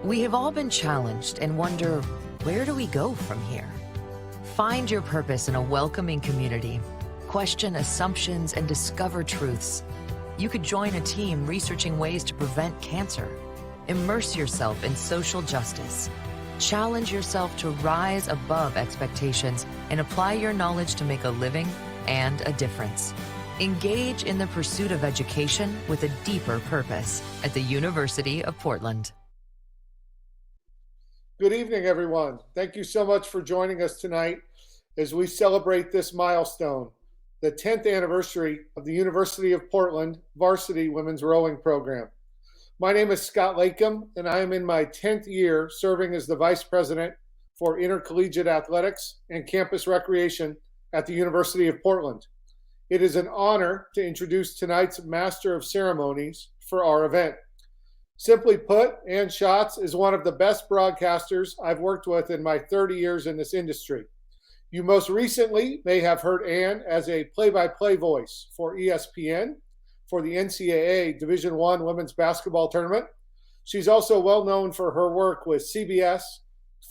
We have all been challenged and wonder, where do we go from here? Find your purpose in a welcoming community. Question assumptions and discover truths. You could join a team researching ways to prevent cancer. Immerse yourself in social justice. Challenge yourself to rise above expectations and apply your knowledge to make a living and a difference. Engage in the pursuit of education with a deeper purpose at the University of Portland. Good evening, everyone. Thank you so much for joining us tonight as we celebrate this milestone, the 10th anniversary of the University of Portland Varsity Women's Rowing Program. My name is Scott Lakem, and I am in my 10th year serving as the Vice President for Intercollegiate Athletics and Campus Recreation at the University of Portland. It is an honor to introduce tonight's Master of Ceremonies for our event. Simply put, Ann Schatz is one of the best broadcasters I've worked with in my 30 years in this industry. You most recently may have heard Ann as a play-by-play voice for ESPN for the NCAA Division I Women's Basketball Tournament. She's also well known for her work with CBS,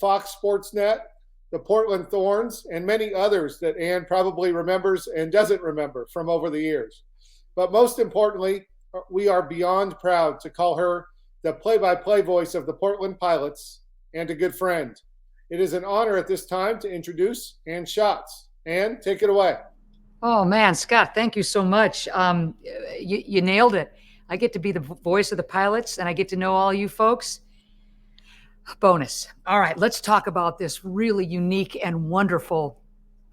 Fox Sports Net, the Portland Thorns, and many others that Ann probably remembers and doesn't remember from over the years. But most importantly, we are beyond proud to call her the play-by-play voice of the Portland Pilots and a good friend. It is an honor at this time to introduce Ann Schatz. Ann, take it away. Oh, man, Scott, thank you so much. You nailed it. I get to be the voice of the Pilots, and I get to know all you folks. Bonus. All right, let's talk about this really unique and wonderful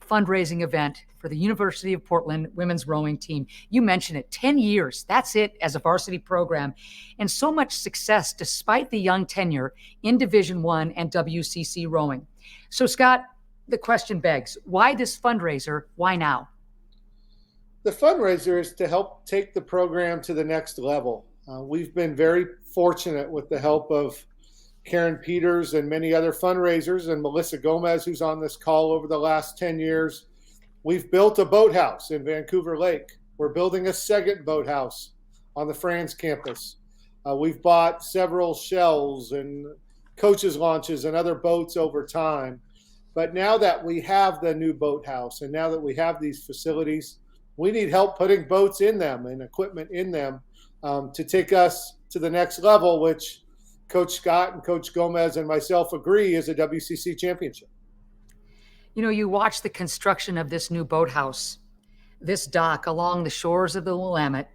fundraising event for the University of Portland women's rowing team. You mentioned it, 10 years. That's it as a varsity program. And so much success despite the young tenure in Division I and WCC rowing. So, Scott, the question begs, why this fundraiser? Why now? The fundraiser is to help take the program to the next level. We've been very fortunate with the help of Karen Peters and many other fundraisers, and Melissa Gomez, who's on this call, over the last 10 years. We've built a boathouse in Vancouver Lake. We're building a second boathouse on the Franz campus. We've bought several shells and coaches launches and other boats over time. But now that we have the new boathouse and now that we have these facilities, we need help putting boats in them and equipment in them to take us to the next level, which Coach Scott and Coach Gomez and myself agree is a WCC championship. You know, you watch the construction of this new boathouse, this dock along the shores of the Willamette,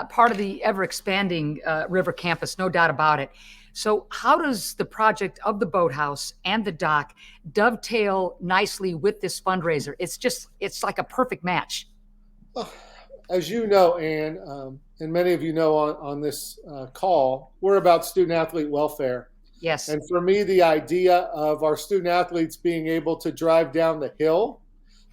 part of the ever-expanding river campus, no doubt about it. So how does the project of the boathouse and the dock dovetail nicely with this fundraiser? It's like a perfect match. As you know, Ann, and many of you know on this call, we're about student-athlete welfare. Yes. And for me, the idea of our student-athletes being able to drive down the hill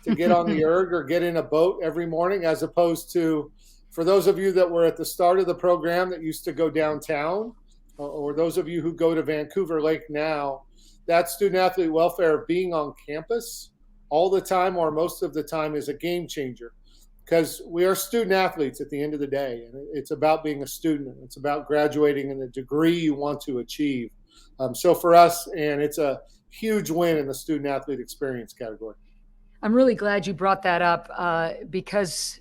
to get on the erg or get in a boat every morning, as opposed to, for those of you that were at the start of the program that used to go downtown, or those of you who go to Vancouver Lake now, that student-athlete welfare being on campus all the time or most of the time is a game changer. Because we are student athletes at the end of the day, and it's about being a student. It's about graduating in the degree you want to achieve. So for us, and it's a huge win in the student athlete experience category. I'm really glad you brought that up because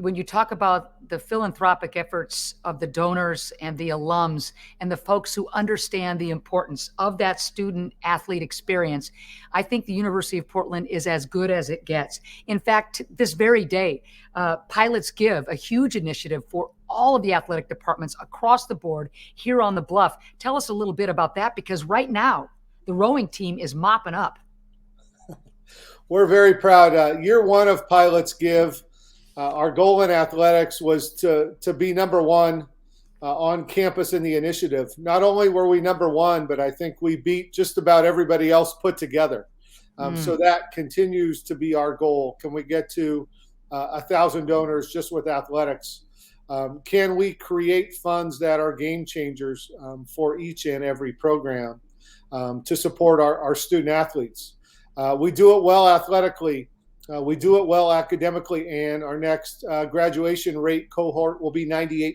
when you talk about the philanthropic efforts of the donors and the alums and the folks who understand the importance of that student athlete experience, I think the University of Portland is as good as it gets. In fact, this very day, Pilots Give, a huge initiative for all of the athletic departments across the board here on the Bluff. Tell us a little bit about that, because right now the rowing team is mopping up. We're very proud. Year one of Pilots Give, our goal in athletics was to be number one on campus in the initiative. Not only were we number one, but I think we beat just about everybody else put together. So that continues to be our goal. Can we get to 1,000 donors just with athletics? Can we create funds that are game changers for each and every program to support our student athletes? We do it well athletically. We do it well academically, and our next graduation rate cohort will be 98%,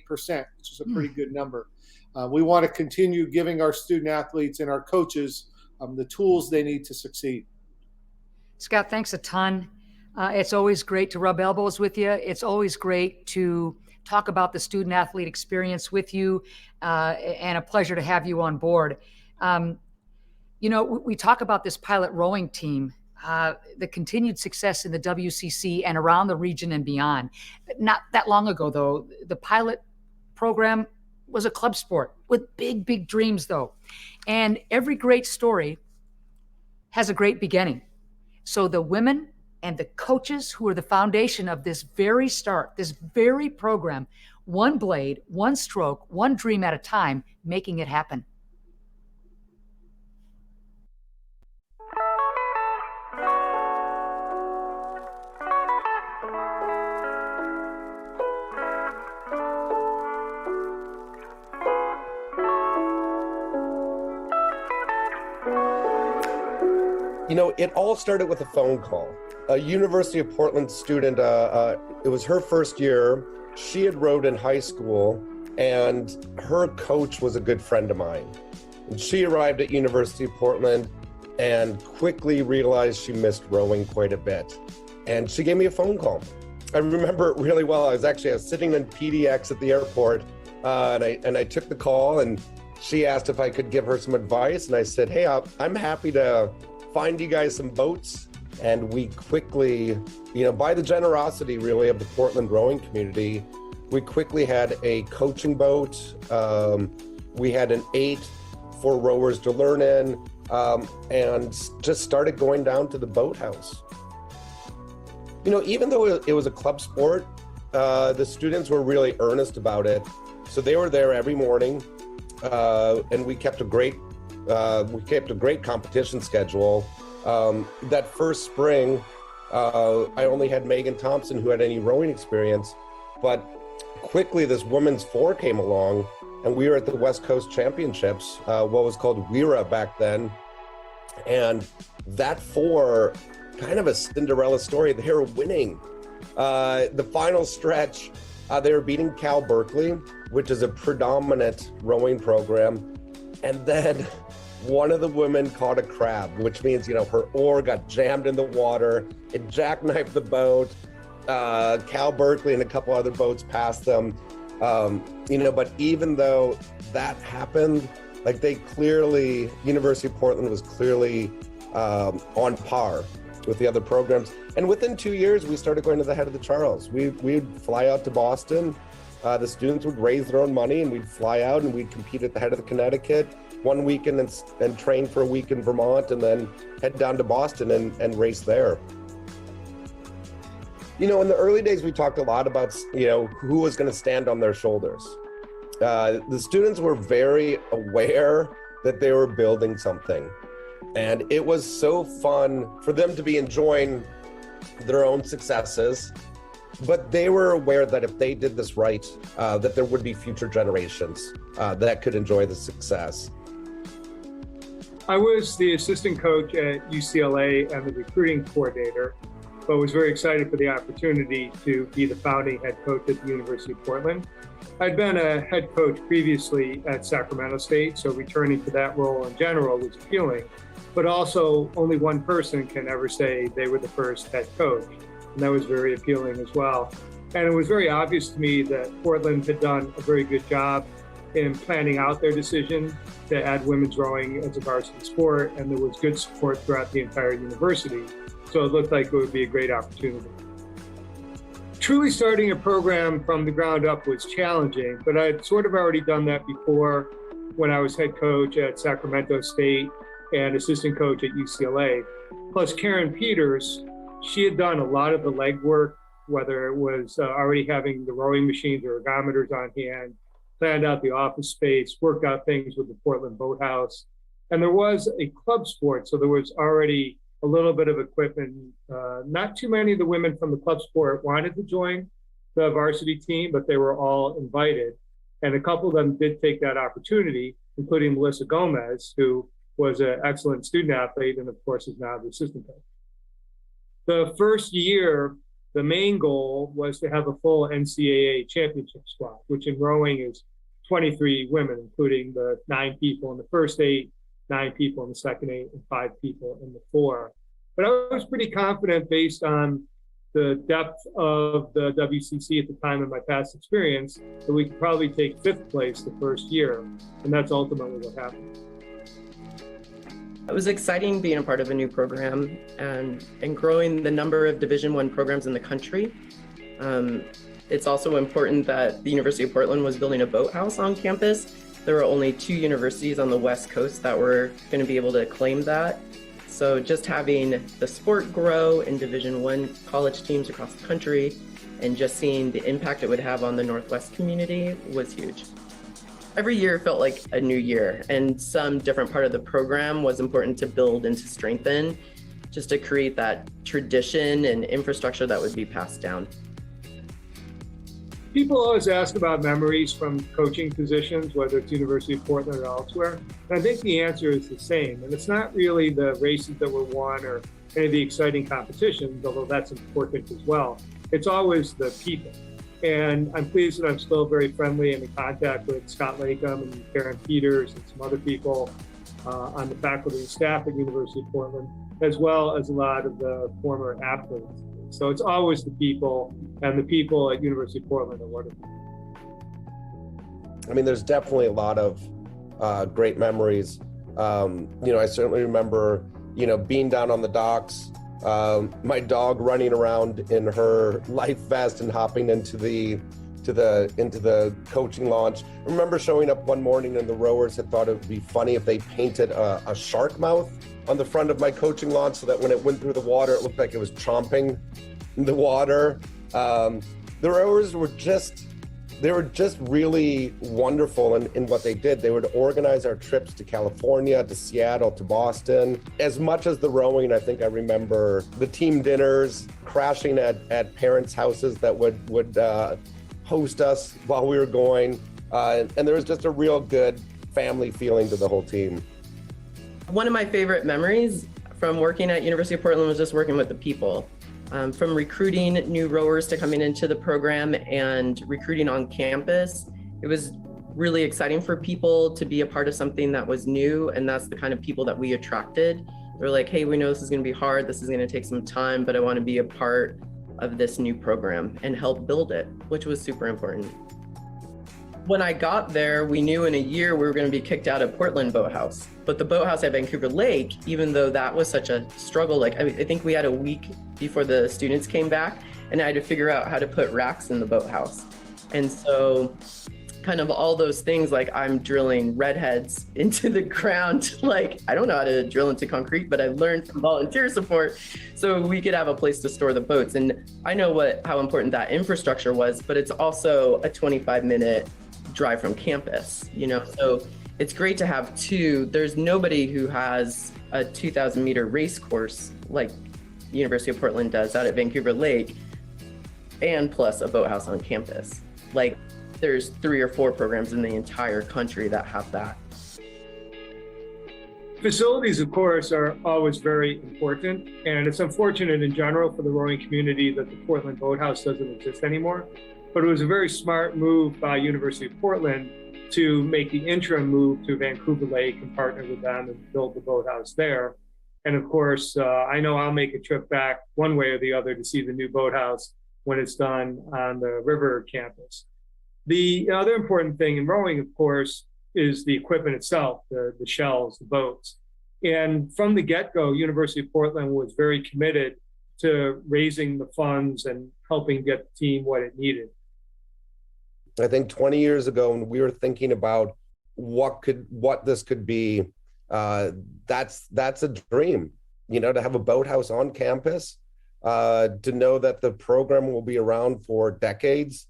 which is a pretty good number. We want to continue giving our student athletes and our coaches the tools they need to succeed. Scott, thanks a ton. It's always great to rub elbows with you. It's always great to talk about the student athlete experience with you, and a pleasure to have you on board. You know, we talk about this pilot rowing team, the continued success in the WCC and around the region and beyond. Not that long ago, though, the pilot program was a club sport with big, big dreams, though. And every great story has a great beginning. So the women and the coaches who are the foundation of this very start, this very program, one blade, one stroke, one dream at a time, making it happen. You know, it all started with a phone call. A University of Portland student, it was her first year. She had rowed in high school, and her coach was a good friend of mine. And she arrived at University of Portland and quickly realized she missed rowing quite a bit. And she gave me a phone call. I remember it really well. I was sitting in PDX at the airport, and I took the call, and she asked if I could give her some advice. And I said, hey, I'm happy to find you guys some boats. And we quickly, you know, by the generosity really of the Portland rowing community, we quickly had a coaching boat. We had an 8 for rowers to learn in, and just started going down to the boathouse. You know, even though it was a club sport, the students were really earnest about it. So they were there every morning, and we kept a great competition schedule. That first spring, I only had Megan Thompson who had any rowing experience, but quickly this women's 4 came along, and we were at the West Coast Championships, what was called WIRA back then. And that 4, kind of a Cinderella story. They were winning. The final stretch, they were beating Cal Berkeley, which is a predominant rowing program. And then one of the women caught a crab, which means, you know, her oar got jammed in the water. It jackknifed the boat. Cal Berkeley and a couple other boats passed them. You know, but even though that happened, like University of Portland was clearly on par with the other programs. And within 2 years, we started going to the Head of the Charles. We'd fly out to Boston. The students would raise their own money, and we'd fly out and we'd compete at the Head of the Connecticut one weekend and train for a week in Vermont, and then head down to Boston and race there. You know, in the early days, we talked a lot about, you know, who was going to stand on their shoulders. The students were very aware that they were building something. And it was so fun for them to be enjoying their own successes. But they were aware that if they did this right, that there would be future generations that could enjoy the success. I was the assistant coach at UCLA and the recruiting coordinator, but was very excited for the opportunity to be the founding head coach at the University of Portland. I'd been a head coach previously at Sacramento State, so returning to that role in general was appealing, but also only one person can ever say they were the first head coach, and that was very appealing as well. And it was very obvious to me that Portland had done a very good job in planning out their decision to add women's rowing as a varsity sport, and there was good support throughout the entire university. So it looked like it would be a great opportunity. Truly starting a program from the ground up was challenging, but I'd sort of already done that before when I was head coach at Sacramento State and assistant coach at UCLA. Plus Karen Peters, she had done a lot of the legwork, whether it was already having the rowing machines or ergometers on hand, planned out the office space, worked out things with the Portland Boathouse. And there was a club sport, so there was already a little bit of equipment. Not too many of the women from the club sport wanted to join the varsity team, but they were all invited. And a couple of them did take that opportunity, including Melissa Gomez, who was an excellent student athlete and of course is now the assistant coach. The first year, the main goal was to have a full NCAA championship squad, which in rowing is 23 women, including the 9 people in the first 8, 9 people in the second 8, and 5 people in the 4. But I was pretty confident based on the depth of the WCC at the time in my past experience that we could probably take 5th place the first year. And that's ultimately what happened. It was exciting being a part of a new program and growing the number of Division I programs in the country. It's also important that the University of Portland was building a boathouse on campus. There were only 2 universities on the West Coast that were going to be able to claim that. So just having the sport grow in Division I college teams across the country and just seeing the impact it would have on the Northwest community was huge. Every year felt like a new year, and some different part of the program was important to build and to strengthen, just to create that tradition and infrastructure that would be passed down. People always ask about memories from coaching positions, whether it's University of Portland or elsewhere. And I think the answer is the same. And it's not really the races that were won or any of the exciting competitions, although that's important as well. It's always the people. And I'm pleased that I'm still very friendly and in contact with Scott Latham and Karen Peters and some other people on the faculty and staff at University of Portland, as well as a lot of the former athletes. So it's always the people, and the people at University of Portland are wonderful. I mean, there's definitely a lot of great memories. I certainly remember, being down on the docks, my dog running around in her life vest and hopping into the coaching launch. I remember showing up one morning and the rowers had thought it would be funny if they painted a shark mouth on the front of my coaching launch so that when it went through the water, it looked like it was chomping the water. The rowers were just really wonderful in what they did. They would organize our trips to California, to Seattle, to Boston. As much as the rowing, I think I remember the team dinners, crashing at parents' houses that would host us while we were going. And there was just a real good family feeling to the whole team. One of my favorite memories from working at University of Portland was just working with the people. From recruiting new rowers to coming into the program and recruiting on campus, it was really exciting for people to be a part of something that was new, and that's the kind of people that we attracted. They're like, hey, we know this is going to be hard, this is going to take some time, but I want to be a part of this new program and help build it, which was super important. When I got there, we knew in a year we were going to be kicked out of Portland Boathouse. But the boathouse at Vancouver Lake, even though that was such a struggle, I think we had a week before the students came back, and I had to figure out how to put racks in the boathouse. And so kind of all those things, like I'm drilling redheads into the ground. I don't know how to drill into concrete, but I learned some volunteer support so we could have a place to store the boats. And I know how important that infrastructure was, but it's also a 25-minute drive from campus, so it's great to have 2. There's nobody who has a 2,000 meter race course like University of Portland does out at Vancouver Lake, and plus a boathouse on campus. There's 3 or 4 programs in the entire country that have that. Facilities, of course, are always very important, and it's unfortunate in general for the rowing community that the Portland Boathouse doesn't exist anymore. But it was a very smart move by University of Portland to make the interim move to Vancouver Lake and partner with them and build the boathouse there. And of course, I know I'll make a trip back one way or the other to see the new boathouse when it's done on the river campus. The other important thing in rowing, of course, is the equipment itself, the shells, the boats. And from the get-go, University of Portland was very committed to raising the funds and helping get the team what it needed. I think 20 years ago, when we were thinking about what this could be, that's a dream, to have a boathouse on campus, to know that the program will be around for decades,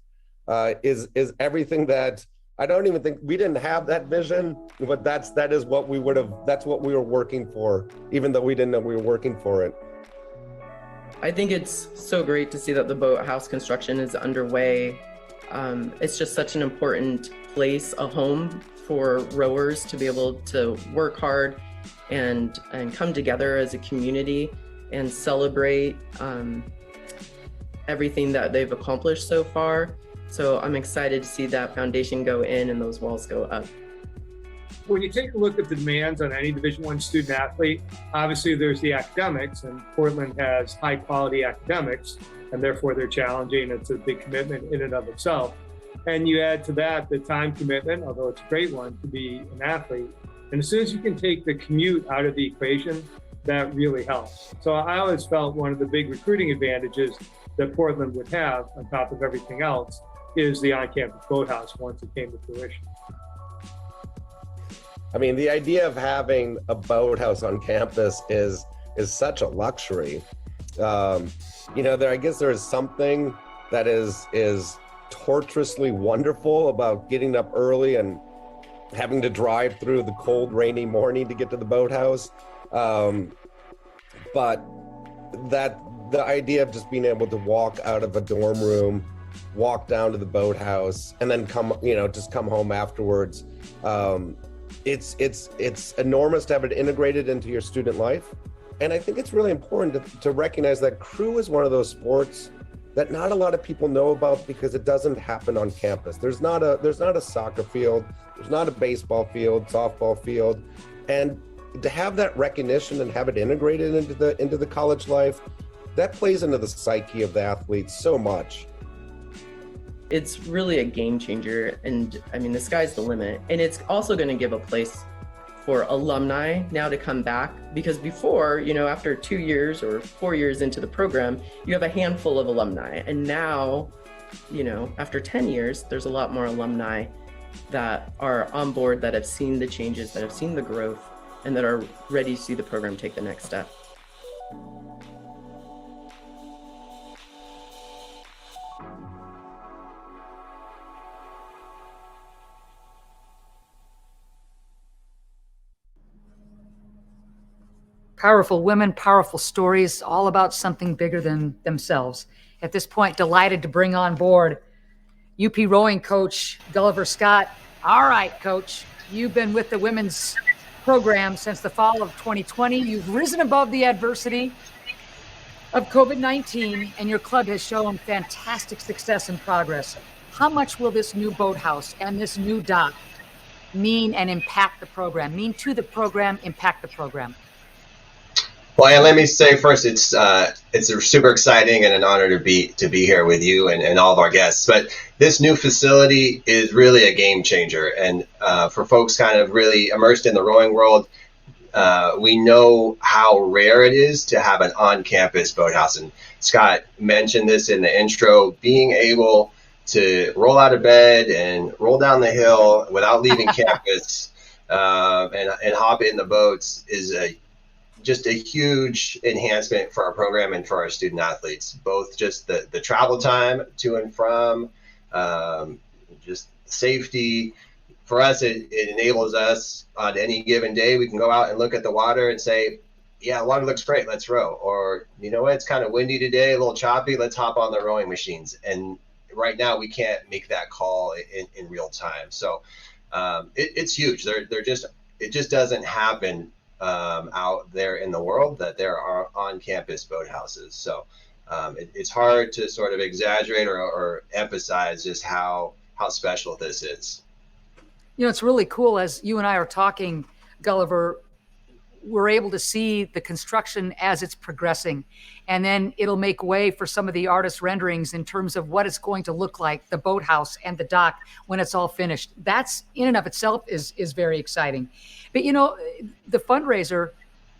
is everything that I don't even think we didn't have that vision, but that's what we were working for, even though we didn't know we were working for it. I think it's so great to see that the boathouse construction is underway. It's just such an important place, a home for rowers to be able to work hard and come together as a community and celebrate everything that they've accomplished so far. So I'm excited to see that foundation go in and those walls go up. When you take a look at the demands on any Division I student athlete, obviously there's the academics, and Portland has high quality academics, and therefore they're challenging. It's a big commitment in and of itself. And you add to that the time commitment, although it's a great one to be an athlete. And as soon as you can take the commute out of the equation, that really helps. So I always felt one of the big recruiting advantages that Portland would have on top of everything else is the on-campus boathouse once it came to fruition. I mean, the idea of having a boathouse on campus is such a luxury. You know, I guess there is something that is torturously wonderful about getting up early and having to drive through the cold, rainy morning to get to the boathouse. But the idea of just being able to walk out of a dorm room, walk down to the boathouse, and then come home afterwards. It's enormous to have it integrated into your student life. And I think it's really important to recognize that crew is one of those sports that not a lot of people know about because it doesn't happen on campus. There's not a soccer field, there's not a baseball field, softball field. And to have that recognition and have it integrated into the college life, that plays into the psyche of the athlete so much. It's really a game changer, and I mean, the sky's the limit. And it's also going to give a place for alumni now to come back, because before, after 2 years or 4 years into the program, you have a handful of alumni. And now, after 10 years, there's a lot more alumni that are on board, that have seen the changes, that have seen the growth, and that are ready to see the program take the next step. Powerful women, powerful stories, all about something bigger than themselves. At this point, delighted to bring on board UP rowing coach Gulliver Scott. All right, coach, you've been with the women's program since the fall of 2020. You've risen above the adversity of COVID-19, and your club has shown fantastic success and progress. How much will this new boathouse and this new dock mean and impact the program? Mean to the program, impact the program? Well, and let me say first, it's super exciting and an honor to be here with you and all of our guests. But this new facility is really a game changer, and for folks kind of really immersed in the rowing world, we know how rare it is to have an on-campus boathouse. And Scott mentioned this in the intro: being able to roll out of bed and roll down the hill without leaving campus and hop in the boats is just a huge enhancement for our program and for our student athletes, both just the travel time to and from, just safety. For us, it enables us on any given day, we can go out and look at the water and say, yeah, water looks great, let's row. Or, you know what, it's kind of windy today, a little choppy, let's hop on the rowing machines. And right now we can't make that call in real time. So it's huge. It just doesn't happen out there in the world that there are on-campus boathouses. So it's hard to sort of exaggerate or emphasize just how special this is. It's really cool. As you and I are talking, Gulliver, we're able to see the construction as it's progressing, and then it'll make way for some of the artist renderings in terms of what it's going to look like, the boathouse and the dock when it's all finished. That's in and of itself is very exciting. But the fundraiser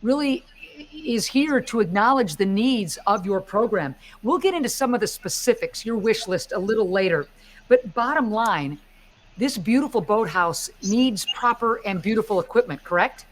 really is here to acknowledge the needs of your program. We'll get into some of the specifics, your wish list, a little later. But bottom line, this beautiful boathouse needs proper and beautiful equipment, correct?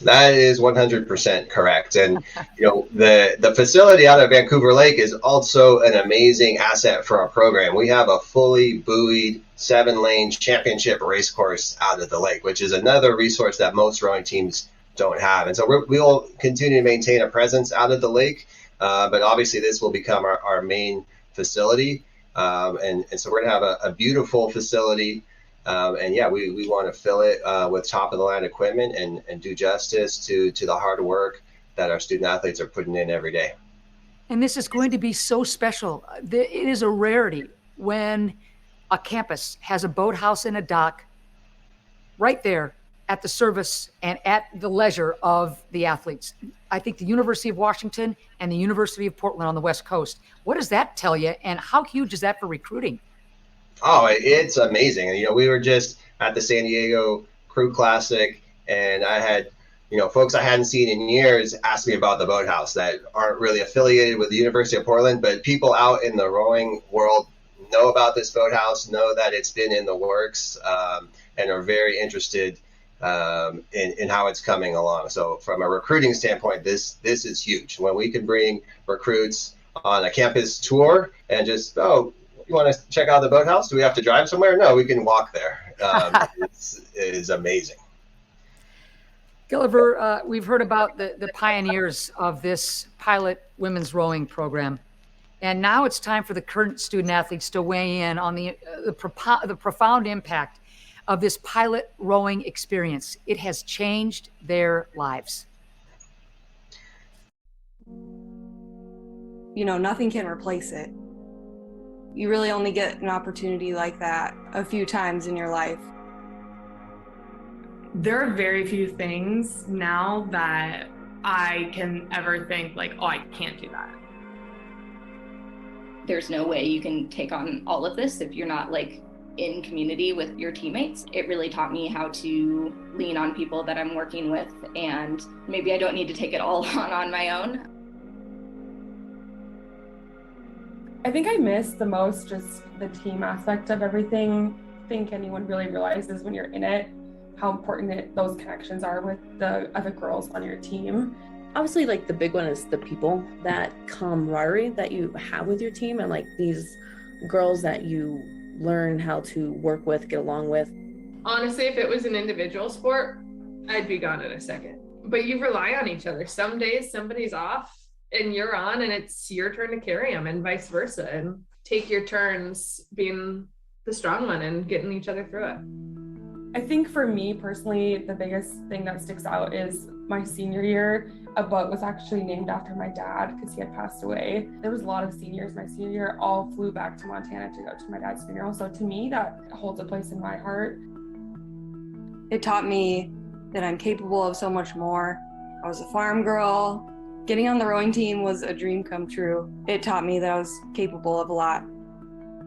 That is 100% correct. And, the facility out of Vancouver Lake is also an amazing asset for our program. We have a fully buoyed 7-lane championship race course out of the lake, which is another resource that most rowing teams don't have. And so we will continue to maintain a presence out of the lake, but obviously this will become our main facility. And so we're going to have a beautiful facility. And yeah, we want to fill it with top of the line equipment and do justice to the hard work that our student athletes are putting in every day. And this is going to be so special. It is a rarity when a campus has a boathouse and a dock right there at the service and at the leisure of the athletes. I think the University of Washington and the University of Portland on the West Coast. What does that tell you, and how huge is that for recruiting? Oh, it's amazing. You know, we were just at the San Diego Crew Classic, and I had, you know, folks I hadn't seen in years ask me about the boathouse that aren't really affiliated with the University of Portland, but people out in the rowing world know about this boathouse, know that it's been in the works, and are very interested in how it's coming along. So from a recruiting standpoint, this is huge. When we can bring recruits on a campus tour and just, oh, you want to check out the boathouse? Do we have to drive somewhere? No, we can walk there. It is amazing. Gulliver, we've heard about the pioneers of this pilot women's rowing program. And now it's time for the current student athletes to weigh in on the profound impact of this pilot rowing experience. It has changed their lives. You know, nothing can replace it. You really only get an opportunity like that a few times in your life. There are very few things now that I can ever think like, oh, I can't do that. There's no way you can take on all of this if you're not like in community with your teammates. It really taught me how to lean on people that I'm working with, and maybe I don't need to take it all on my own. I think I miss the most just the team aspect of everything. I think anyone really realizes when you're in it how important those connections are with the other girls on your team. Obviously, like the big one is the people, that camaraderie that you have with your team, and like these girls that you learn how to work with, get along with. Honestly, if it was an individual sport, I'd be gone in a second. But you rely on each other. Some days somebody's off and you're on, and it's your turn to carry them, and vice versa, and take your turns being the strong one and getting each other through it. I think for me personally, the biggest thing that sticks out is my senior year. A boat was actually named after my dad because he had passed away. There was a lot of seniors my senior year all flew back to Montana to go to my dad's funeral. So to me, that holds a place in my heart. It taught me that I'm capable of so much more. I was a farm girl. Getting on the rowing team was a dream come true. It taught me that I was capable of a lot.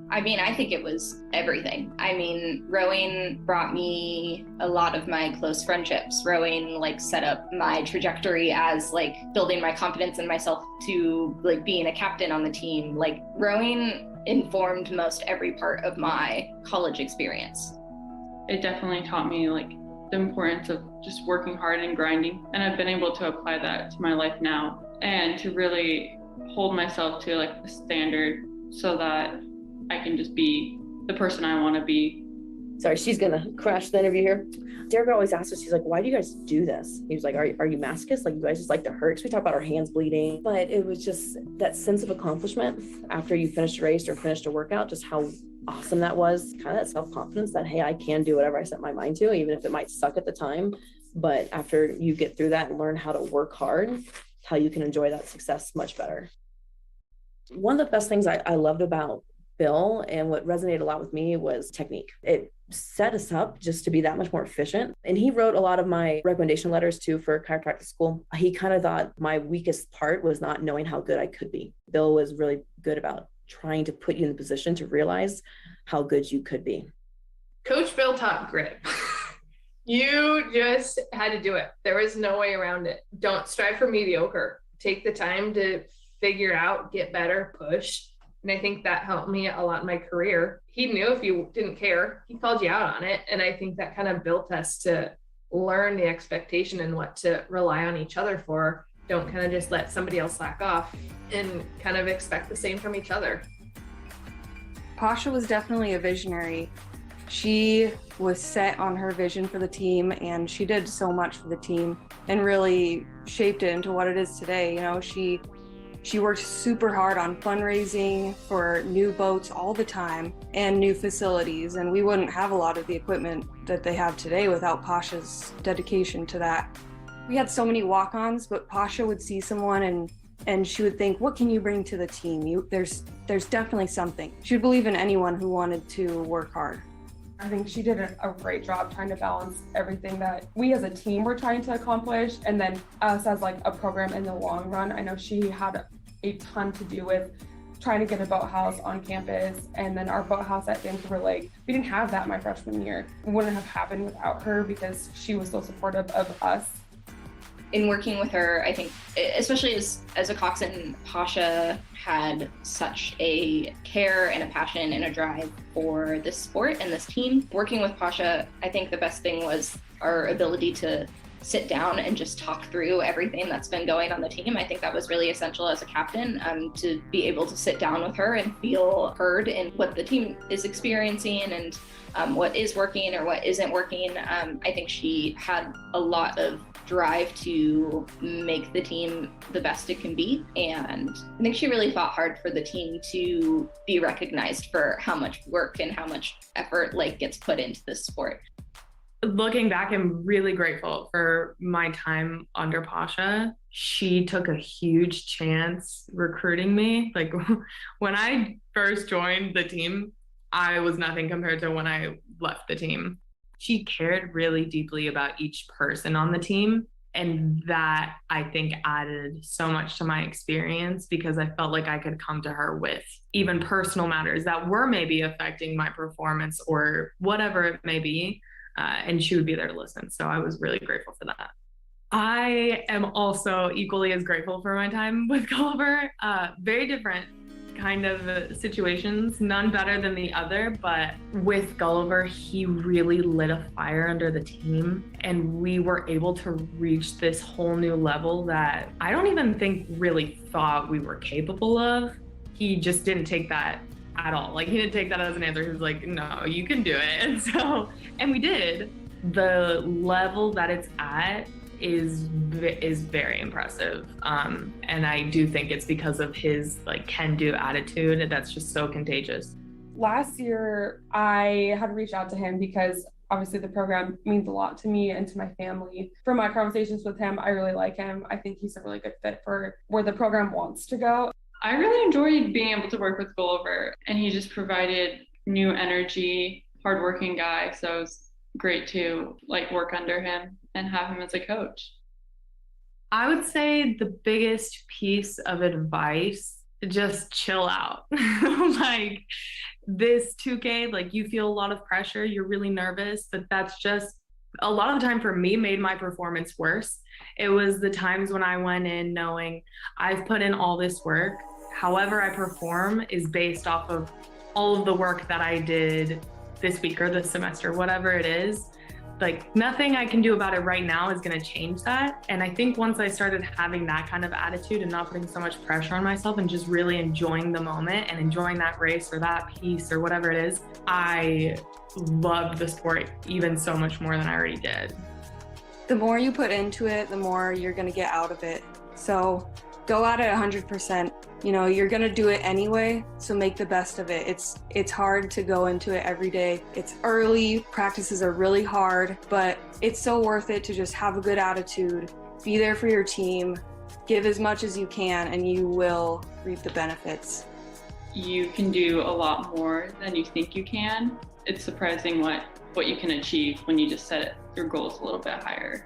I mean, I think it was everything. I mean, rowing brought me a lot of my close friendships. Rowing like set up my trajectory as like building my confidence in myself to like being a captain on the team. Like rowing informed most every part of my college experience. It definitely taught me like the importance of just working hard and grinding. And I've been able to apply that to my life now, and to really hold myself to like a standard so that I can just be the person I want to be. Sorry, she's gonna crash the interview here. Derek always asks us, she's like, why do you guys do this? He was like, are you masochists? Like, you guys just like to hurt? 'Cause we talk about our hands bleeding. But it was just that sense of accomplishment after you finished a race or finished a workout, just how awesome that was. Kind of that self-confidence that, hey, I can do whatever I set my mind to, even if it might suck at the time. But after you get through that and learn how to work hard, how you can enjoy that success much better. One of the best things I loved about Bill and what resonated a lot with me was technique. It set us up just to be that much more efficient. And he wrote a lot of my recommendation letters too for chiropractic school. He kind of thought my weakest part was not knowing how good I could be. Bill was really good about trying to put you in the position to realize how good you could be. Coach Bill taught grit. You just had to do it. There was no way around it. Don't strive for mediocre. Take the time to figure out, get better, push. And I think that helped me a lot in my career. He knew if you didn't care, he called you out on it. And I think that kind of built us to learn the expectation and what to rely on each other for. Don't kind of just let somebody else slack off and kind of expect the same from each other. Pasha was definitely a visionary. She was set on her vision for the team, and she did so much for the team and really shaped it into what it is today. You know, she worked super hard on fundraising for new boats all the time and new facilities, and we wouldn't have a lot of the equipment that they have today without Pasha's dedication to that. We had so many walk-ons, but Pasha would see someone and and she would think, what can you bring to the team? There's definitely something. She would believe in anyone who wanted to work hard. I think she did a great job trying to balance everything that we as a team were trying to accomplish, and then us as like a program in the long run. I know she had a ton to do with trying to get a boathouse on campus, and then our boathouse at Vancouver Lake. We didn't have that my freshman year. It wouldn't have happened without her because she was so supportive of us. In working with her, I think, especially as a coxswain, Pasha had such a care and a passion and a drive for this sport and this team. Working with Pasha, I think the best thing was our ability to sit down and just talk through everything that's been going on the team. I think that was really essential as a captain, to be able to sit down with her and feel heard in what the team is experiencing and what is working or what isn't working. I think she had a lot of drive to make the team the best it can be. And I think she really fought hard for the team to be recognized for how much work and how much effort gets put into this sport. Looking back, I'm really grateful for my time under Pasha. She took a huge chance recruiting me. When I first joined the team, I was nothing compared to when I left the team. She cared really deeply about each person on the team. And that, I think, added so much to my experience because I felt like I could come to her with even personal matters that were maybe affecting my performance or whatever it may be. And she would be there to listen. So I was really grateful for that. I am also equally as grateful for my time with Gulliver. Very different kind of situations, none better than the other, but with Gulliver, he really lit a fire under the team, and we were able to reach this whole new level that I don't even think really thought we were capable of. He just didn't take that at all. He didn't take that as an answer. He was like, no, you can do it. And we did. The level that it's at is very impressive. And I do think it's because of his can-do attitude that's just so contagious. Last year, I had reached out to him because obviously the program means a lot to me and to my family. From my conversations with him, I really like him. I think he's a really good fit for where the program wants to go. I really enjoyed being able to work with Gulliver, and he just provided new energy, hardworking guy. So it was great to work under him and have him as a coach. I would say the biggest piece of advice, just chill out. This 2K, you feel a lot of pressure, you're really nervous, but that's just a lot of the time for me made my performance worse. It was the times when I went in knowing I've put in all this work. However I perform is based off of all of the work that I did this week or this semester, whatever it is. Nothing I can do about it right now is going to change that. And I think once I started having that kind of attitude and not putting so much pressure on myself and just really enjoying the moment and enjoying that race or that piece or whatever it is, I loved the sport even so much more than I already did. The more you put into it, the more you're going to get out of it. So go at it 100%. You're going to do it anyway, so make the best of it. It's hard to go into it every day. It's early, practices are really hard, but it's so worth it to just have a good attitude, be there for your team, give as much as you can, and you will reap the benefits. You can do a lot more than you think you can. It's surprising what you can achieve when you just set your goals a little bit higher.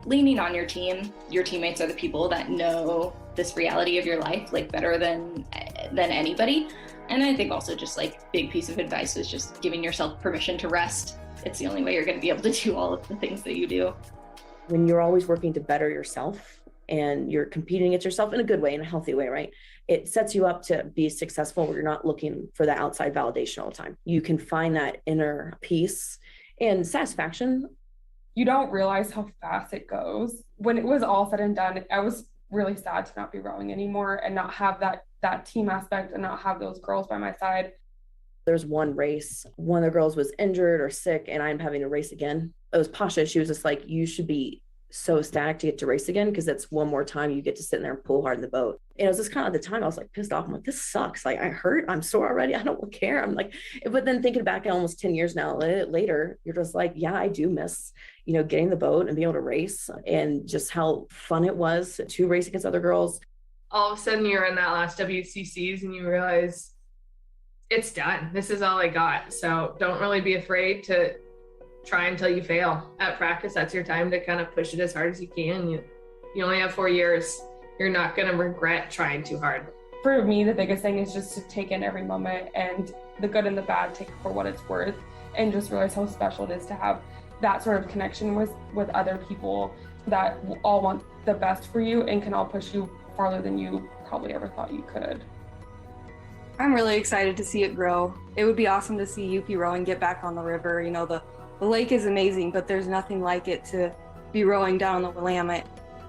Leaning on your team, your teammates are the people that know this reality of your life better than anybody. And I think also just big piece of advice is just giving yourself permission to rest. It's the only way you're going to be able to do all of the things that you do. When you're always working to better yourself and you're competing against yourself in a good way, in a healthy way, right? It sets you up to be successful where you're not looking for the outside validation all the time. You can find that inner peace and satisfaction. You don't realize how fast it goes. When it was all said and done, I was really sad to not be rowing anymore and not have that team aspect and not have those girls by my side. There's one race, one of the girls was injured or sick and I'm having to race again. It was Pasha. She was just like, you should be so ecstatic to get to race again because it's one more time you get to sit in there and pull hard in the boat. And it was just kind of at the time I was pissed off. I'm like, this sucks. I hurt. I'm sore already. I don't care. I'm like, but then thinking back almost 10 years now later, you're just like, yeah, I do miss, getting the boat and being able to race and just how fun it was to race against other girls. all of a sudden you're in that last WCCs and you realize it's done. This is all I got. So don't really be afraid to try until you fail. At practice, that's your time to kind of push it as hard as you can. You only have 4 years. You're not going to regret trying too hard. For me, the biggest thing is just to take in every moment, and the good and the bad, take it for what it's worth, and just realize how special it is to have that sort of connection with other people that all want the best for you and can all push you farther than you probably ever thought you could. I'm really excited to see it grow. It would be awesome to see UP rowing get back on the river. You know, the lake is amazing, but there's nothing like it to be rowing down the Willamette.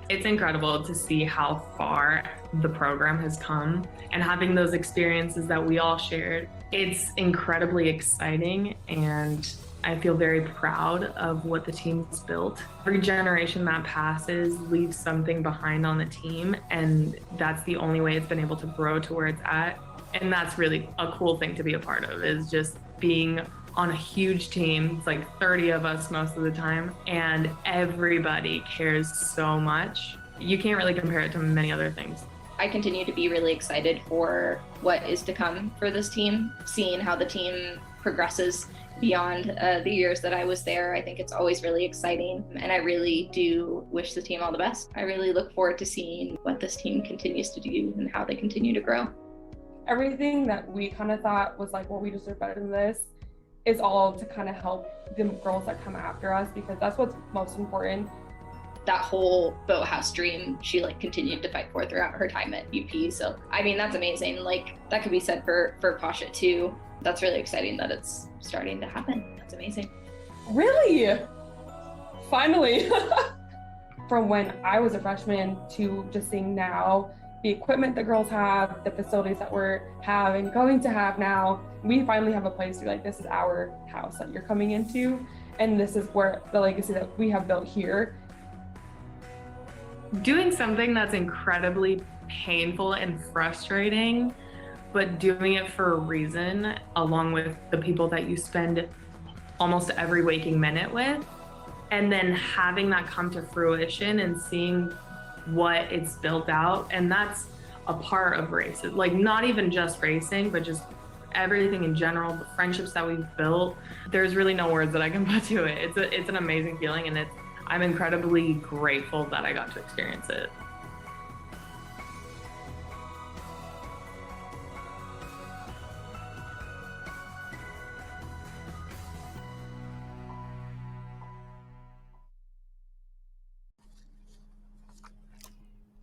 It's incredible to see how far the program has come and having those experiences that we all shared. It's incredibly exciting, and I feel very proud of what the team's built. Every generation that passes leaves something behind on the team, and that's the only way it's been able to grow to where it's at. And that's really a cool thing to be a part of, is just being on a huge team. It's like 30 of us most of the time, and everybody cares so much. You can't really compare it to many other things. I continue to be really excited for what is to come for this team, seeing how the team progresses beyond the years that I was there. I think it's always really exciting, and I really do wish the team all the best. I really look forward to seeing what this team continues to do and how they continue to grow. Everything that we kind of thought was like, well, we deserve better than this, is all to kind of help the girls that come after us, because that's what's most important. That whole boathouse dream, she continued to fight for throughout her time at UP. So, I mean, that's amazing. That could be said for Pasha too. That's really exciting that it's starting to happen. That's amazing. Really? Finally. From when I was a freshman to just seeing now, the equipment the girls have, the facilities that we're having, going to have now, we finally have a place to this is our house that you're coming into, and this is where the legacy that we have built here. Doing something that's incredibly painful and frustrating, but doing it for a reason, along with the people that you spend almost every waking minute with, and then having that come to fruition and seeing what it's built out. And that's a part of races, not even just racing, but just everything in general, the friendships that we've built. There's really no words that I can put to it. It's an amazing feeling, and I'm incredibly grateful that I got to experience it.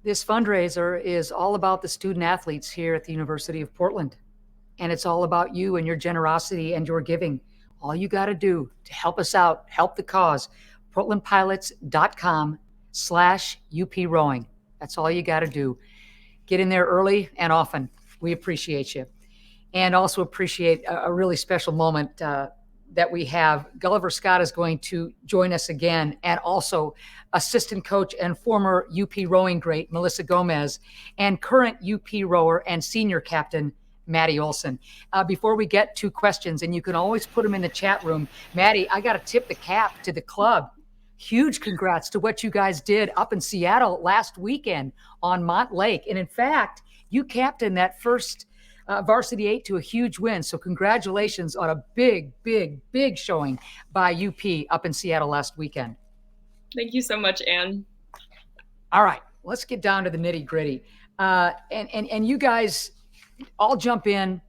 This fundraiser is all about the student athletes here at the University of Portland. And it's all about you and your generosity and your giving. All you got to do to help us out, help the cause, portlandpilots.com/UP rowing. That's all you got to do. Get in there early and often. We appreciate you. And also appreciate a really special moment that we have. Gulliver Scott is going to join us again, and also assistant coach and former UP rowing great Melissa Gomez, and current UP rower and senior captain Maddie Olson. Before we get to questions, and you can always put them in the chat room, Maddie, I got to tip the cap to the club. Huge congrats to what you guys did up in Seattle last weekend on Mont Lake. And in fact, you captained that first Varsity 8 to a huge win. So congratulations on a big, big, big showing by UP up in Seattle last weekend. Thank you so much, Anne. All right, let's get down to the nitty gritty. And you guys all jump in.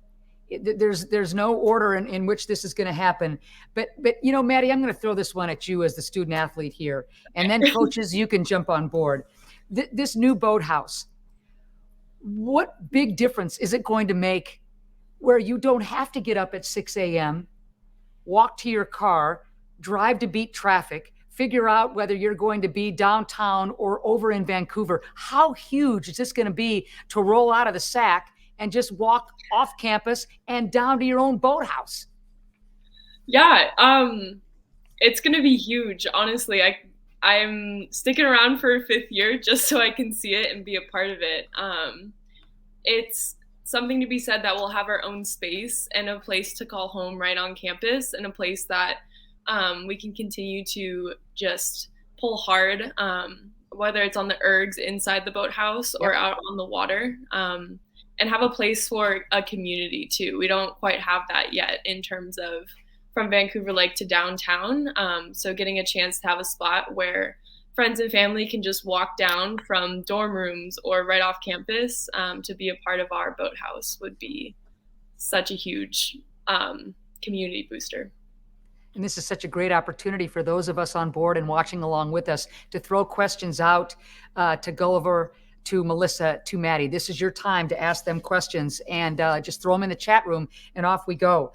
There's no order in which this is going to happen. But Maddie, I'm going to throw this one at you as the student athlete here. And then coaches, you can jump on board. This new boathouse, what big difference is it going to make where you don't have to get up at 6 a.m., walk to your car, drive to beat traffic, figure out whether you're going to be downtown or over in Vancouver? How huge is this going to be to roll out of the sack and just walk off campus and down to your own boathouse? Yeah, it's going to be huge. Honestly, I'm sticking around for a 5th year just so I can see it and be a part of it. It's something to be said that we'll have our own space and a place to call home right on campus, and a place that we can continue to just pull hard whether it's on the ergs inside the boathouse or out on the water, and have a place for a community too. We don't quite have that yet in terms of from Vancouver Lake to downtown. So getting a chance to have a spot where friends and family can just walk down from dorm rooms or right off campus to be a part of our boathouse would be such a huge community booster. And this is such a great opportunity for those of us on board and watching along with us to throw questions out to Gulliver, to Melissa, to Maddie. This is your time to ask them questions, and just throw them in the chat room and off we go.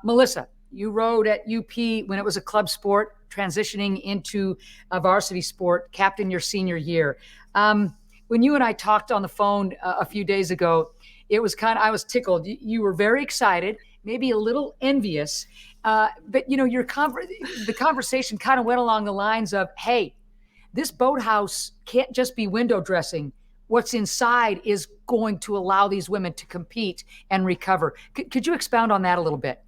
Melissa, you rowed at UP when it was a club sport, transitioning into a varsity sport, captain your senior year. When you and I talked on the phone a few days ago, it was I was tickled. You were very excited, maybe a little envious, but you know, the conversation kind of went along the lines of, hey, this boathouse can't just be window dressing. What's inside is going to allow these women to compete and recover. Could you expound on that a little bit?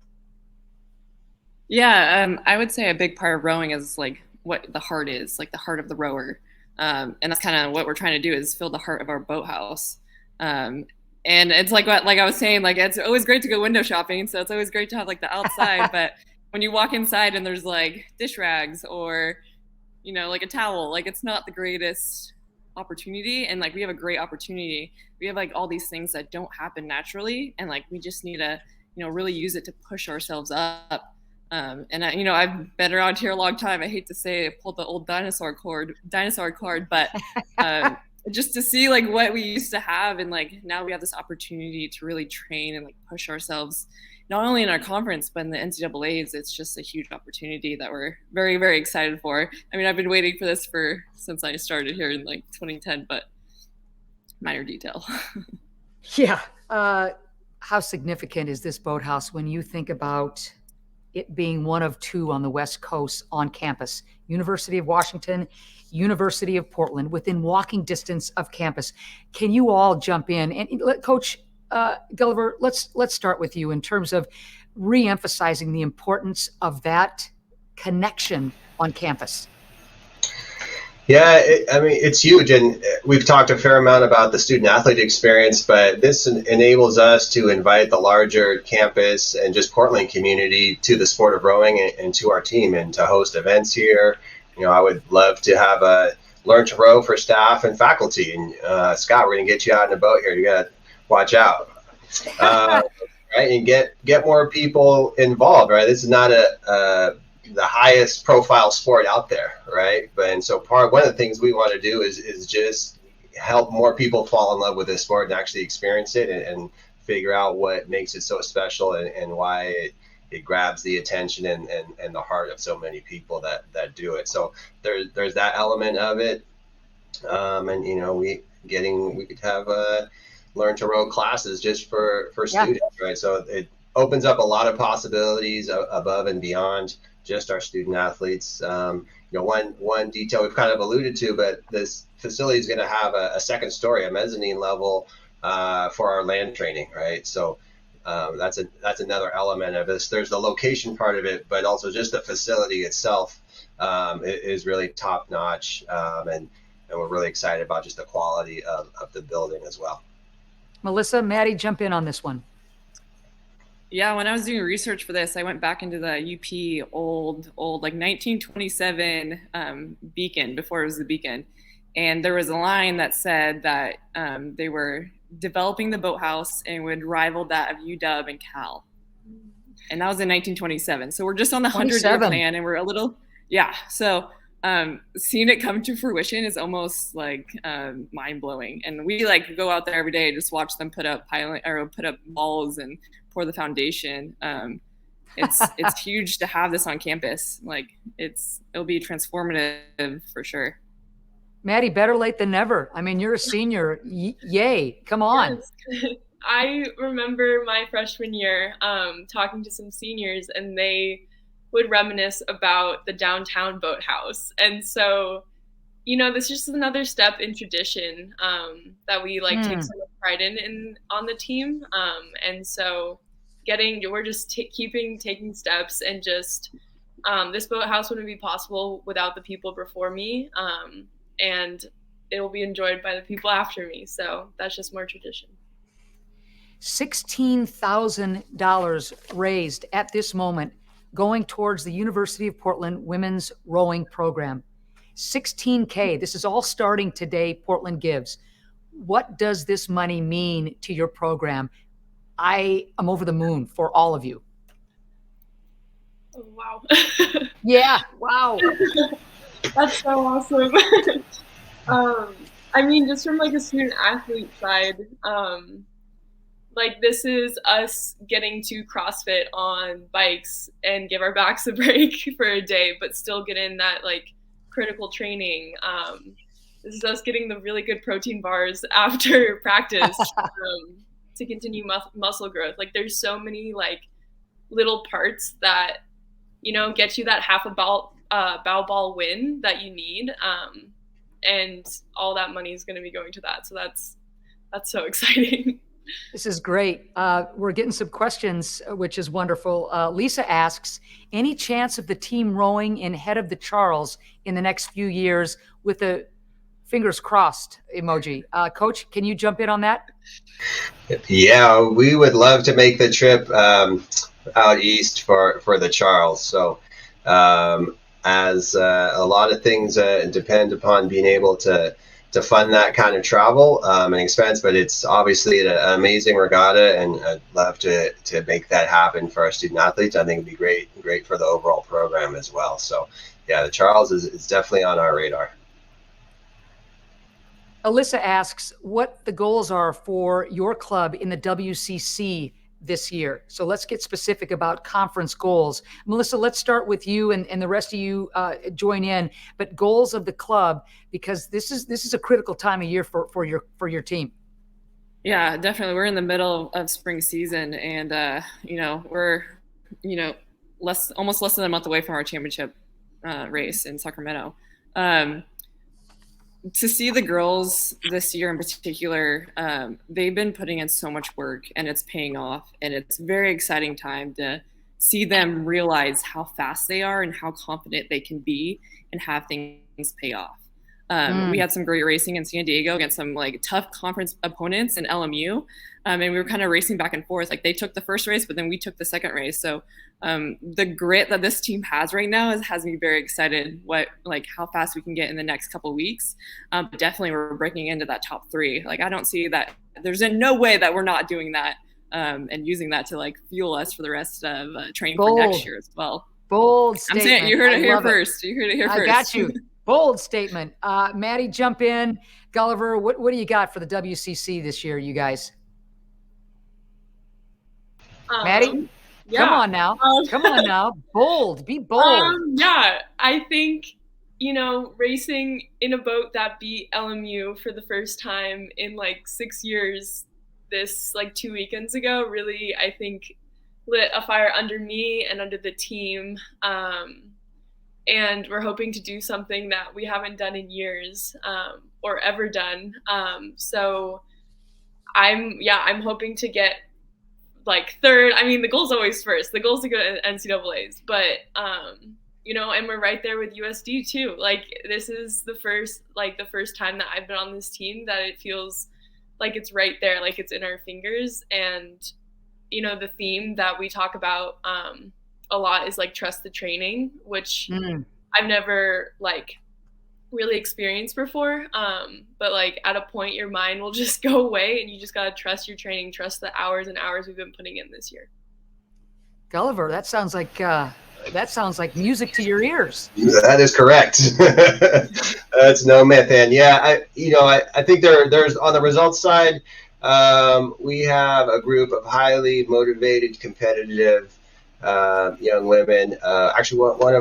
Yeah, I would say a big part of rowing is like what the heart is, like the heart of the rower. And that's kind of what we're trying to do, is fill the heart of our boathouse. And it's like what, like I was saying, like it's always great to go window shopping. So it's always great to have like the outside, but when you walk inside and there's like dish rags or, you know, like a towel, like it's not the greatest opportunity. And like we have a great opportunity. We have like all these things that don't happen naturally, and like we just need to, you know, really use it to push ourselves up. And I, you know, I've been around here a long time. I hate to say I pulled the old dinosaur card, but just to see like what we used to have, and like now we have this opportunity to really train and like push ourselves, not only in our conference but in the NCAAs. It's just a huge opportunity that we're very, very excited for. I mean, I've been waiting for this since I started here in like 2010, but minor detail. Yeah. How significant is this boathouse when you think about it being one of two on the West Coast on campus? University of Washington, University of Portland, within walking distance of campus. Can you all jump in? And Coach Gulliver, let's start with you in terms of re-emphasizing the importance of that connection on campus. Yeah, I mean, it's huge. And we've talked a fair amount about the student athlete experience, but this enables us to invite the larger campus and just Portland community to the sport of rowing and to our team, and to host events here. You know, I would love to have a learn to row for staff and faculty. And Scott, we're going to get you out in a boat here. You got to watch out. Right. And get more people involved, right? This is not the highest profile sport out there, right? And so one of the things we want to do is just help more people fall in love with this sport and actually experience it, and figure out what makes it so special, and why it grabs the attention and the heart of so many people that do it. So there's that element of it. And you know, we could have learn to row classes just for students, right? So it opens up a lot of possibilities above and beyond just our student athletes. You know, one detail we've kind of alluded to, but this facility is going to have a second story, a mezzanine level for our land training, right? So that's another element of this. There's the location part of it, but also just the facility itself is really top notch, and we're really excited about just the quality of the building as well. Melissa, Maddie, jump in on this one. Yeah, when I was doing research for this, I went back into the UP old like 1927 Beacon, before it was the Beacon. And there was a line that said that they were developing the boathouse and would rival that of UW and Cal. And that was in 1927. So we're just on the 100-year plan, and we're a little, yeah. So seeing it come to fruition is almost like mind blowing. And we like go out there every day and just watch them put up walls and pour the foundation. It's huge to have this on campus. Like it'll be transformative for sure. Maddie, better late than never. I mean, you're a senior. Yay. Come on. Yes. I remember my freshman year talking to some seniors, and they would reminisce about the downtown boathouse. And so, you know, this is just another step in tradition that we like take so much pride in on the team. And so we're just taking steps, and just this boathouse wouldn't be possible without the people before me. and it will be enjoyed by the people after me. So that's just more tradition. $16,000 raised at this moment going towards the University of Portland Women's Rowing Program. $16K. This is all starting today, Portland Gives. What does this money mean to your program? I am over the moon for all of you. Oh, wow. Yeah, wow. That's so awesome. I mean, just from like a student athlete side, like this is us getting to CrossFit on bikes and give our backs a break for a day, but still get in that like critical training. This is us getting the really good protein bars after practice to continue muscle growth. Like there's so many like little parts that, you know, get you that half a bow ball win that you need. And all that money is going to be going to that. So that's so exciting. This is great. We're getting some questions, which is wonderful. Lisa asks, any chance of the team rowing in head of the Charles in the next few years with a fingers crossed emoji? Coach, can you jump in on that? Yeah, we would love to make the trip out east for the Charles. So as a lot of things depend upon being able to fund that kind of travel and expense, but it's obviously an amazing regatta, and I'd love to make that happen for our student athletes. I think it'd be great for the overall program as well. So yeah, the Charles is definitely on our radar. Alyssa asks what the goals are for your club in the WCC this year. So let's get specific about conference goals. Melissa, let's start with you, and the rest of you join in. But goals of the club, because this is a critical time of year for your team. Yeah, definitely. We're in the middle of spring season, and we're almost less than a month away from our championship race in Sacramento. To see the girls this year in particular, they've been putting in so much work, and it's paying off. And it's a very exciting time to see them realize how fast they are and how confident they can be and have things pay off. We had some great racing in San Diego against some like tough conference opponents in LMU. And we were kind of racing back and forth. Like they took the first race, but then we took the second race. So the grit that this team has right now has me very excited how fast we can get in the next couple of weeks. But definitely we're breaking into that top 3. Like I don't see that there's no way that we're not doing that and using that to like fuel us for the rest of training for next year as well. Bold statement. I'm saying you heard it here first. You heard it here first. I got you. Bold statement. Maddie, jump in. Gulliver, what do you got for the WCC this year, you guys? Maddie, yeah. Come on now. Bold. Be bold. Yeah, I think, racing in a boat that beat LMU for the first time in like 6 years this like 2 weekends ago really, I think, lit a fire under me and under the team. And we're hoping to do something that we haven't done in years or ever done. So I'm hoping to get like third. I mean, the goal's always first. The goal's to go to NCAAs, but and we're right there with USD too. Like this is the first time that I've been on this team that it feels like it's right there, like it's in our fingers. And the theme that we talk about a lot is like trust the training, which I've never like really experienced before. But like at a point your mind will just go away and you just got to trust your training, trust the hours and hours we've been putting in this year. Gulliver, that sounds like music to your ears. That is correct. That's no myth. And yeah, I think there's on the results side, we have a group of highly motivated, competitive young women. Actually, one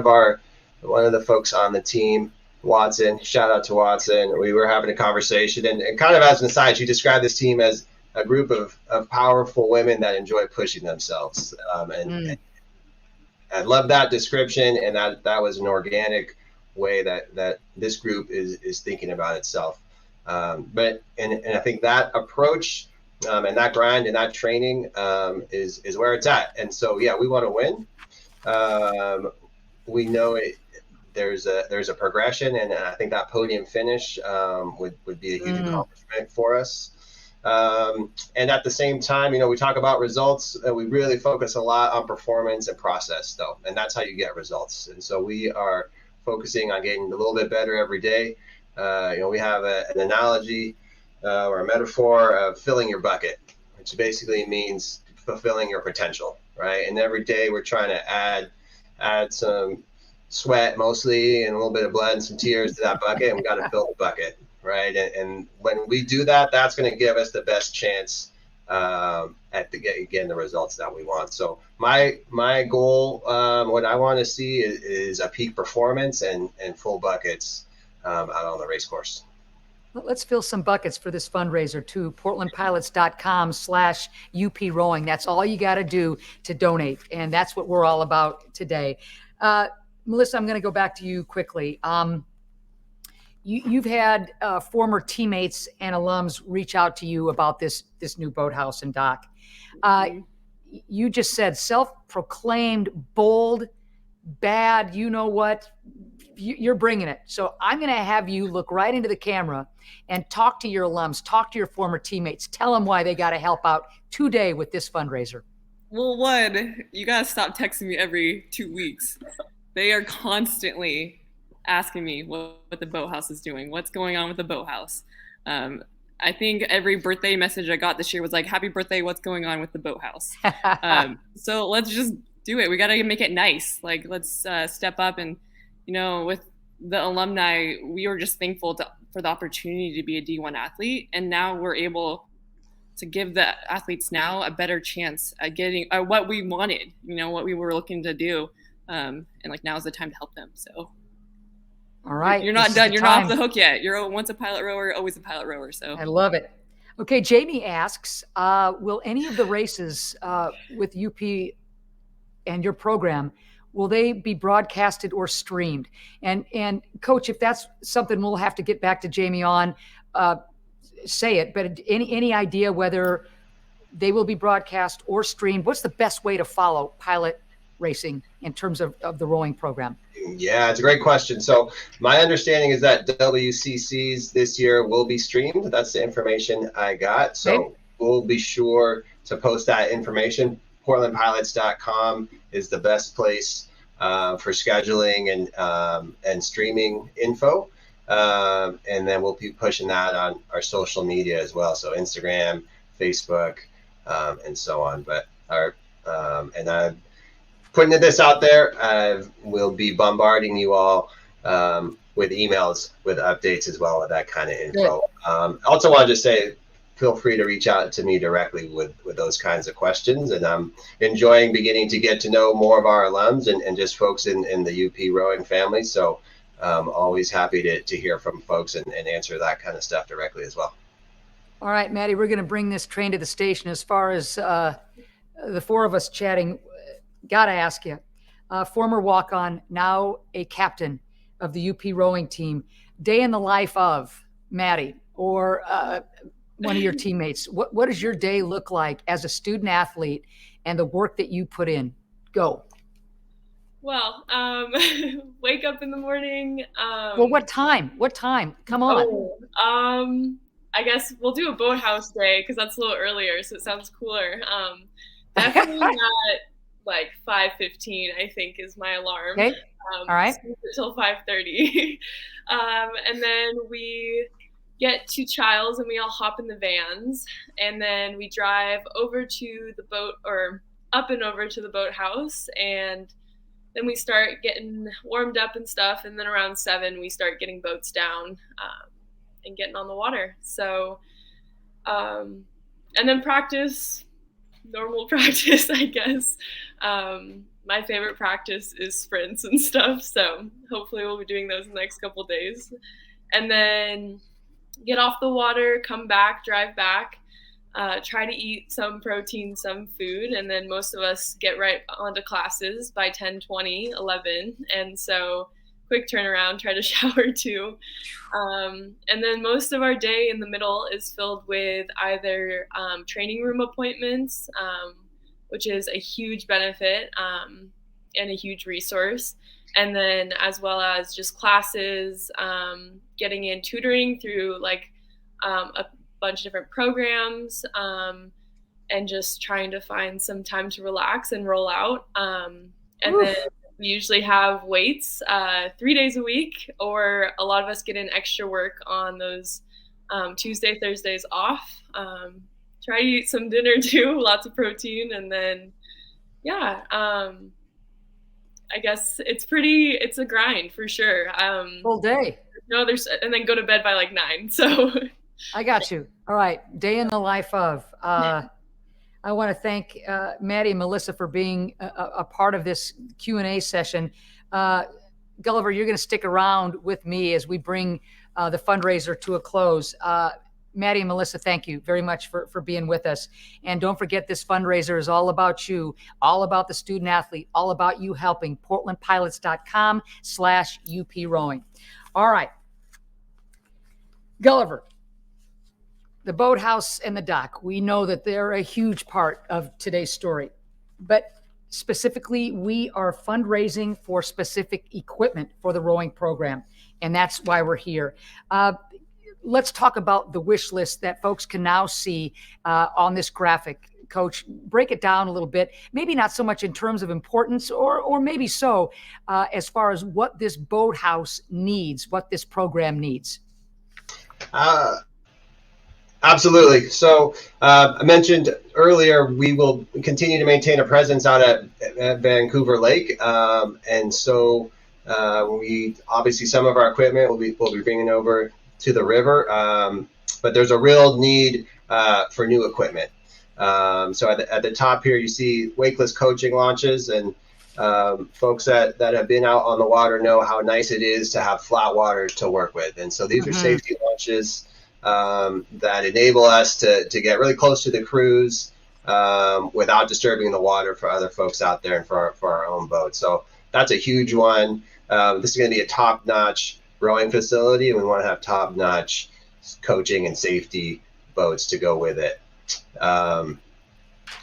of the folks on the team, Watson, shout out to Watson. We were having a conversation, and kind of as an aside, she described this team as a group of powerful women that enjoy pushing themselves. And I love that description, and that was an organic way that this group is thinking about itself. But I think that approach and that grind and that training is where it's at. And so, yeah, we want to win. We know there's a progression, and I think that podium finish would be a huge accomplishment for us. And at the same time, we talk about results. We really focus a lot on performance and process, though, and that's how you get results. And so we are focusing on getting a little bit better every day. We have an analogy or a metaphor of filling your bucket, which basically means fulfilling your potential, right? And every day we're trying to add some sweat mostly and a little bit of blood and some tears to that bucket, and we got to fill the bucket, right? And when we do that, that's going to give us the best chance at getting the results that we want. So my goal, what I want to see is a peak performance and full buckets out on the race course. Let's fill some buckets for this fundraiser too. PortlandPilots.com/UP Rowing. That's all you got to do to donate. And that's what we're all about today. Melissa, I'm going to go back to you quickly. You've had former teammates and alums reach out to you about this new boathouse and dock. You just said self-proclaimed, bold, bad, you know what? You're bringing it. So I'm going to have you look right into the camera and talk to your alums, talk to your former teammates, tell them why they got to help out today with this fundraiser. Well, one, you got to stop texting me every 2 weeks. They are constantly asking me what the boathouse is doing, what's going on with the boathouse. I think every birthday message I got this year was like, happy birthday, what's going on with the boathouse? So let's just do it. We got to make it nice. Like, let's step up. And, with the alumni, we were just thankful for the opportunity to be a D1 athlete. And now we're able to give the athletes now a better chance at getting what we wanted, what we were looking to do. And now's the time to help them. So. All right. You're not done. You're not off the hook yet. You're once a pilot rower, always a pilot rower. So I love it. Okay. Jamie asks, will any of the races with UP and your program, will they be broadcasted or streamed? And Coach, if that's something we'll have to get back to Jamie on, say it, but any idea whether they will be broadcast or streamed? What's the best way to follow pilot racing in terms of the rowing program? Yeah, it's a great question. So my understanding is that WCCs this year will be streamed. That's the information I got. So we'll be sure to post that information. PortlandPilots.com is the best place for scheduling and streaming info. And then we'll be pushing that on our social media as well. So Instagram, Facebook, and so on. But and I'm putting this out there. We'll be bombarding you all with emails with updates as well, with that kind of info. Also want to just say, feel free to reach out to me directly with those kinds of questions. And I'm enjoying beginning to get to know more of our alums and just folks in the UP rowing family. So always happy to hear from folks and answer that kind of stuff directly as well. All right, Maddie, we're going to bring this train to the station. As far as the four of us chatting, got to ask you, former walk-on, now a captain of the UP rowing team, day in the life of Maddie or one of your teammates. What does your day look like as a student athlete and the work that you put in? Go. Well, wake up in the morning. Well, what time? What time? Come on. I guess we'll do a boathouse day because that's a little earlier, so it sounds cooler. Definitely not like 5:15, I think, is my alarm. Okay. All right. Until 5:30. And then we get to Childs and we all hop in the vans, and then we drive over to the boat, or up and over to the boathouse, and then we start getting warmed up and stuff, and then around 7 we start getting boats down and getting on the water. So and then practice, normal practice, I guess. My favorite practice is sprints and stuff, so hopefully we'll be doing those in the next couple days. And then get off the water, come back, drive back, try to eat some protein, some food, and then most of us get right onto classes by 10, 20, 11. And so quick turnaround, try to shower too. And then most of our day in the middle is filled with either training room appointments, which is a huge benefit. and a huge resource. And then as well as just classes, getting in tutoring through like a bunch of different programs, and just trying to find some time to relax and roll out. And then we usually have weights 3 days a week, or a lot of us get in extra work on those Tuesday, Thursdays off. Try to eat some dinner too, lots of protein. And then, yeah, I guess it's a grind for sure. Full day. No, and then go to bed by like 9. So I got you. All right. Day in the life of. I want to thank Maddie and Melissa for being a part of this Q&A session. Gulliver, you're going to stick around with me as we bring the fundraiser to a close. Maddie and Melissa, thank you very much for being with us. And don't forget, this fundraiser is all about you, all about the student athlete, all about you helping. PortlandPilots.com/UP Rowing. All right. Gulliver, the boathouse and the dock, we know that they're a huge part of today's story. But specifically, we are fundraising for specific equipment for the rowing program, and that's why we're here. Let's talk about the wish list that folks can now see on this graphic. Coach, break it down a little bit, maybe not so much in terms of importance, or maybe so, as far as what this boathouse needs, what this program needs. Absolutely. So I mentioned earlier, we will continue to maintain a presence out at Vancouver Lake. And so we obviously, some of our equipment we'll be bringing over to the river. But there's a real need for new equipment. So at the top here, you see Wakeless coaching launches, and folks that have been out on the water know how nice it is to have flat water to work with. And so these are safety launches that enable us to get really close to the crews without disturbing the water for other folks out there and for our own boat. So that's a huge one. This is going to be a top-notch rowing facility, and we want to have top-notch coaching and safety boats to go with it. And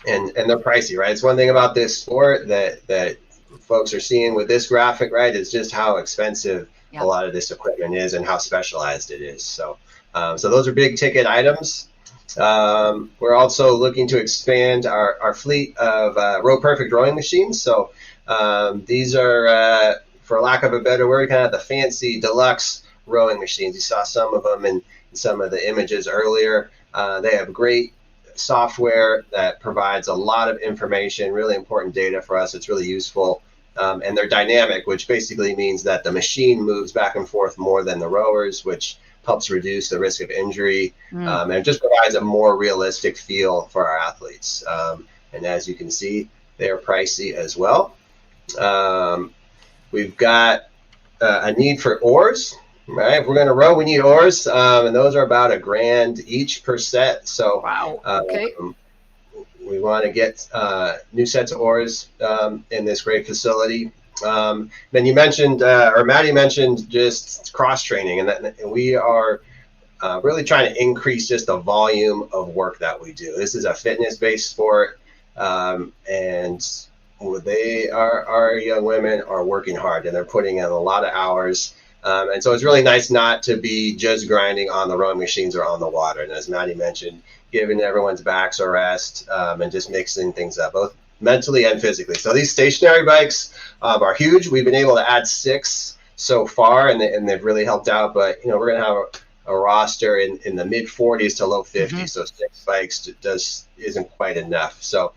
they're pricey, right? It's one thing about this sport that folks are seeing with this graphic, right, is just how expensive a lot of this equipment is and how specialized it is. So those are big ticket items. We're also looking to expand our fleet of row perfect rowing machines. So these are, for lack of a better word, kind of the fancy deluxe rowing machines. You saw some of them in some of the images earlier. They have great software that provides a lot of information, really important data for us. It's really useful. And they're dynamic, which basically means that the machine moves back and forth more than the rowers, which helps reduce the risk of injury, and it just provides a more realistic feel for our athletes. And as you can see, they're pricey as well. We've got a need for oars, right? If we're going to row, we need oars, and those are about $1,000 each per set. So we want to get new sets of oars in this great facility. Then you mentioned, or Maddie mentioned, just cross training, and we are really trying to increase just the volume of work that we do. This is a fitness-based sport, and our young women are working hard, and they're putting in a lot of hours. And so it's really nice not to be just grinding on the rowing machines or on the water. And as Maddie mentioned, giving everyone's backs a rest, and just mixing things up, both mentally and physically. So these stationary bikes are huge. We've been able to add 6 so far, and they've really helped out. But we're going to have a roster in the mid 40s to low 50s. So 6 bikes isn't quite enough. So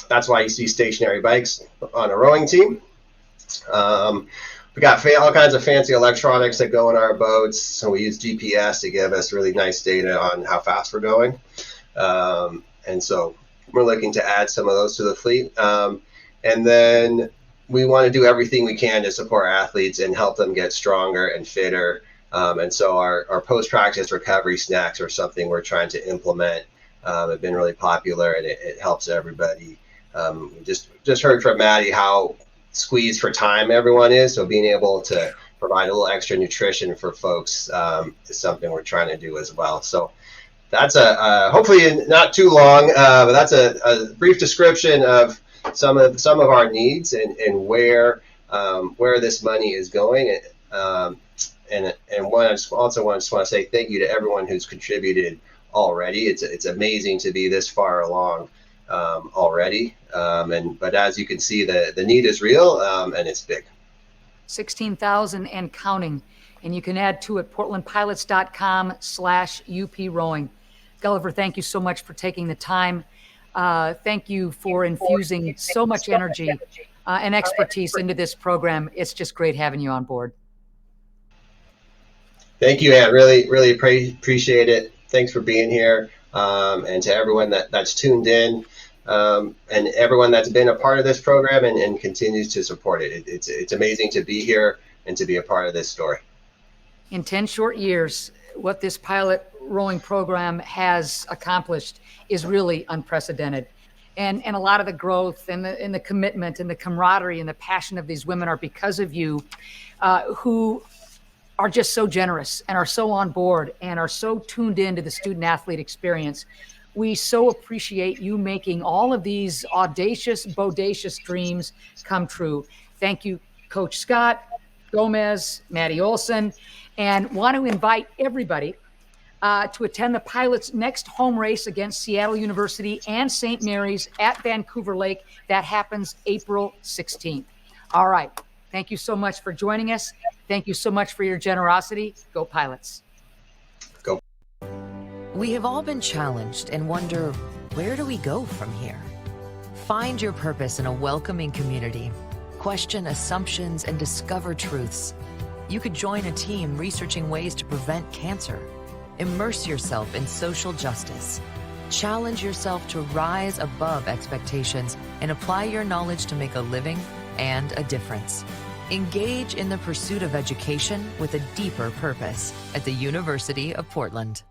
that's why you see stationary bikes on a rowing team. We got all kinds of fancy electronics that go in our boats. So we use GPS to give us really nice data on how fast we're going. And so we're looking to add some of those to the fleet. And then we want to do everything we can to support athletes and help them get stronger and fitter. And so our post-practice recovery snacks are something we're trying to implement. Have been really popular, and it helps everybody. We just heard from Maddie how squeezed for time everyone is. So being able to provide a little extra nutrition for folks is something we're trying to do as well. So that's hopefully not too long, but that's a brief description of some of our needs and where this money is going. And one, I just want to say thank you to everyone who's contributed already. It's amazing to be this far along already. But as you can see, the need is real and it's big. 16,000 and counting. And you can add to it portlandpilots.com/UP rowing. Gulliver, thank you so much for taking the time. Thank you for infusing so much energy and expertise into this program. It's just great having you on board. Thank you, Ann. Really appreciate it. Thanks for being here. And to everyone that's tuned in and everyone that's been a part of this program and continues to support it. It's amazing to be here and to be a part of this story. In 10 short years, what this pilot rowing program has accomplished is really unprecedented. And a lot of the growth and the commitment and the camaraderie and the passion of these women are because of you, who are just so generous and are so on board and are so tuned into the student athlete experience. We so appreciate you making all of these audacious, bodacious dreams come true. Thank you, Coach Scott, Gomez, Maddie Olson, and want to invite everybody to attend the Pilots' next home race against Seattle University and St. Mary's at Vancouver Lake. That happens April 16th. All right. Thank you so much for joining us. Thank you so much for your generosity. Go Pilots. Go. We have all been challenged and wonder, where do we go from here? Find your purpose in a welcoming community. Question assumptions and discover truths. You could join a team researching ways to prevent cancer. Immerse yourself in social justice. Challenge yourself to rise above expectations and apply your knowledge to make a living and a difference. Engage in the pursuit of education with a deeper purpose at the University of Portland.